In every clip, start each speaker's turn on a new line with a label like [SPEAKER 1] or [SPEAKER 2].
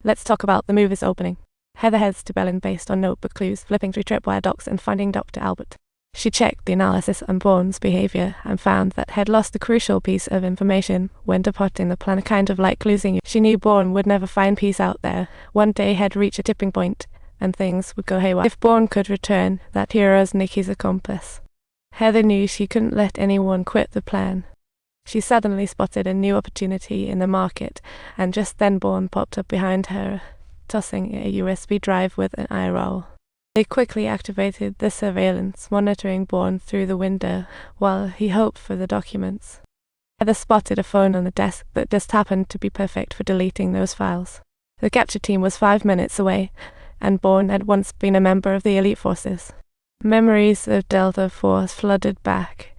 [SPEAKER 1] Let's talk about the movie's opening. Heather heads to Berlin based on notebook clues, flipping through tripwire docs and finding Dr. Albert. She checked the analysis on Bourne's behavior and found that he'd lost a crucial piece of information when departing the planet, kind of like losing you. She knew Bourne would never find peace out there. One day he'd reach a tipping point and things would go haywire. If Bourne could return, that hero's Nikki's accomplice. Heather knew she couldn't let anyone quit the plan. She suddenly spotted a new opportunity in the market, and just then Bourne popped up behind her, tossing a USB drive with an eye roll. They quickly activated the surveillance, monitoring Bourne through the window while he hoped for the documents. Heather spotted a phone on the desk that just happened to be perfect for deleting those files. The capture team was 5 minutes away, and Bourne had once been a member of the elite forces. Memories of Delta Force flooded back.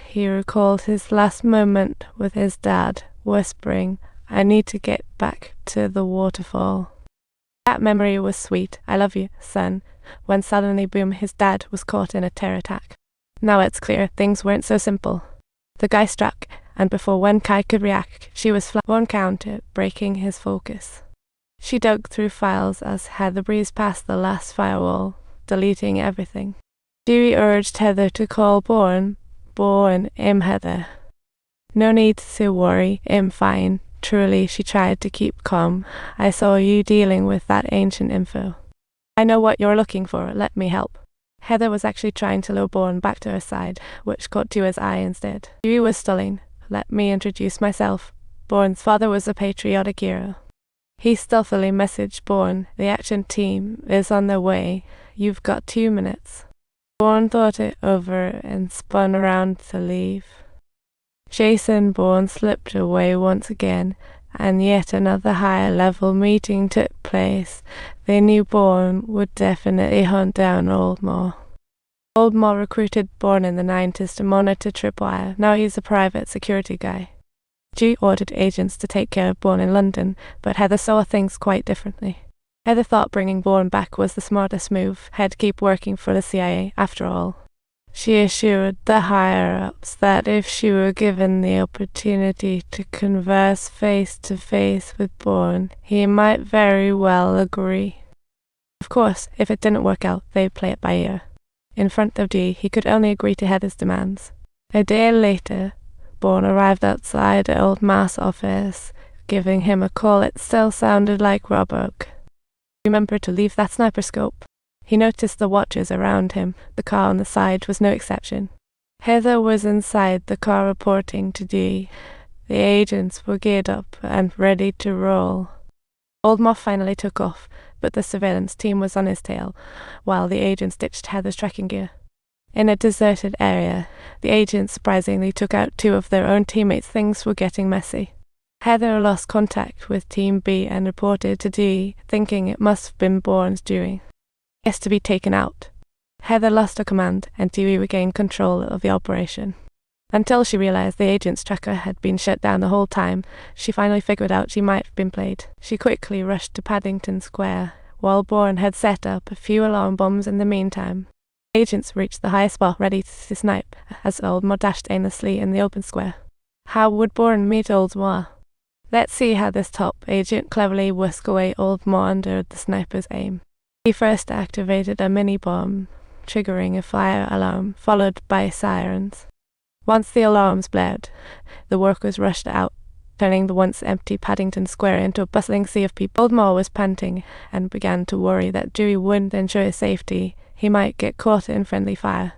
[SPEAKER 1] He recalled his last moment with his dad, whispering, "I need to get back to the waterfall." That memory was sweet. "I love you, son," when suddenly, boom, his dad was caught in a terror attack. Now it's clear things weren't so simple. The guy struck, and before Wen Kai could react, she was flat. One counter, breaking his focus. She dug through files as Heather breezed past the last firewall, deleting everything. Dewey urged Heather to call Bourne. Bourne, Heather. "No need to worry, fine." Truly, she tried to keep calm. "I saw you dealing with that ancient info. I know what you're looking for, let me help." Heather was actually trying to lure Bourne back to her side, which caught Dewey's eye instead. Dewey was stalling. "Let me introduce myself. Bourne's father was a patriotic hero." He stealthily messaged Bourne, "The action team is on their way. You've got 2 minutes." Bourne thought it over and spun around to leave. Jason Bourne slipped away once again, and yet another higher-level meeting took place. They knew Bourne would definitely hunt down Oldmore. Oldmore recruited Bourne in the 90s to monitor tripwire. Now he's a private security guy. Dewey ordered agents to take care of Bourne in London, but Heather saw things quite differently. Heather thought bringing Bourne back was the smartest move. He'd keep working for the CIA, after all. She assured the higher-ups that if she were given the opportunity to converse face-to-face with Bourne, he might very well agree. Of course, if it didn't work out, they'd play it by ear. In front of Dee, he could only agree to Heather's demands. A day later, Bourne arrived outside Old Ma's office, giving him a call. It still sounded like Roebuck. Remember to leave that sniper scope. He noticed the watchers around him. The car on the side was no exception. Heather was inside the car reporting to Dee. The agents were geared up and ready to roll. Oldmore finally took off, but the surveillance team was on his tail, while the agents ditched Heather's tracking gear. In a deserted area, the agents surprisingly took out 2 of their own teammates. Things were getting messy. Heather lost contact with Team B and reported to Dee, thinking it must have been Bourne's doing. He has to be taken out. Heather lost her command, and Dewey regained control of the operation. Until she realized the agent's tracker had been shut down the whole time, she finally figured out she might have been played. She quickly rushed to Paddington Square, while Bourne had set up a few alarm bombs in the meantime. Agents reached the highest spot, ready to snipe, as Oldmore dashed aimlessly in the open square. How would Bourne meet Oldmore? Let's see how this top agent cleverly whisked away Oldmore under the sniper's aim. He first activated a mini-bomb, triggering a fire alarm, followed by sirens. Once the alarms blared, the workers rushed out, turning the once empty Paddington Square into a bustling sea of people. Oldmore was panting and began to worry that Dewey wouldn't ensure his safety. He might get caught in friendly fire.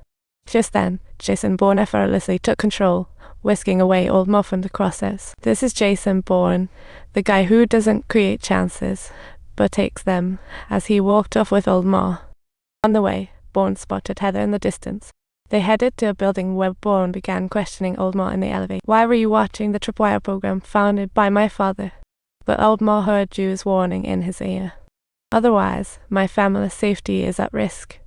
[SPEAKER 1] Just then, Jason Bourne effortlessly took control, whisking away Oldmore from the crosshairs. This is Jason Bourne, the guy who doesn't create chances, but takes them, as he walked off with Oldmore. On the way, Bourne spotted Heather in the distance. They headed to a building where Bourne began questioning Oldmore in the elevator. "Why were you watching the tripwire program founded by my father?" But Oldmore heard Dewey's warning in his ear. "Otherwise, my family's safety is at risk."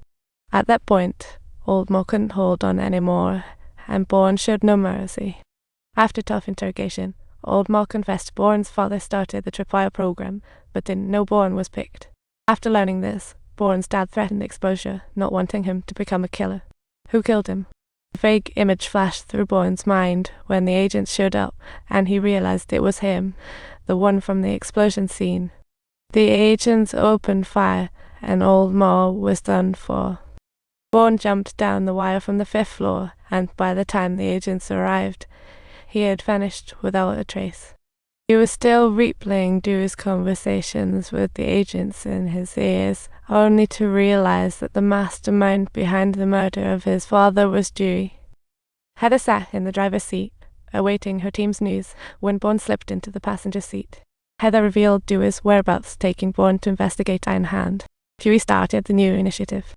[SPEAKER 1] At that point, Oldmore couldn't hold on anymore, and Bourne showed no mercy. After tough interrogation, Oldmore confessed Bourne's father started the tripwire program, but didn't know Bourne was picked. After learning this, Bourne's dad threatened exposure, not wanting him to become a killer. Who killed him? A vague image flashed through Bourne's mind when the agents showed up, and he realized it was him, the one from the explosion scene. The agents opened fire, and Old Moore was done for. Bourne jumped down the wire from the 5th floor, and by the time the agents arrived, he had vanished without a trace. He was still replaying Dewey's conversations with the agents in his ears, only to realize that the mastermind behind the murder of his father was Dewey. Heather sat in the driver's seat, awaiting her team's news, when Bourne slipped into the passenger seat. Heather revealed Dewey's whereabouts, taking Bourne to investigate in hand. Dewey started the new initiative.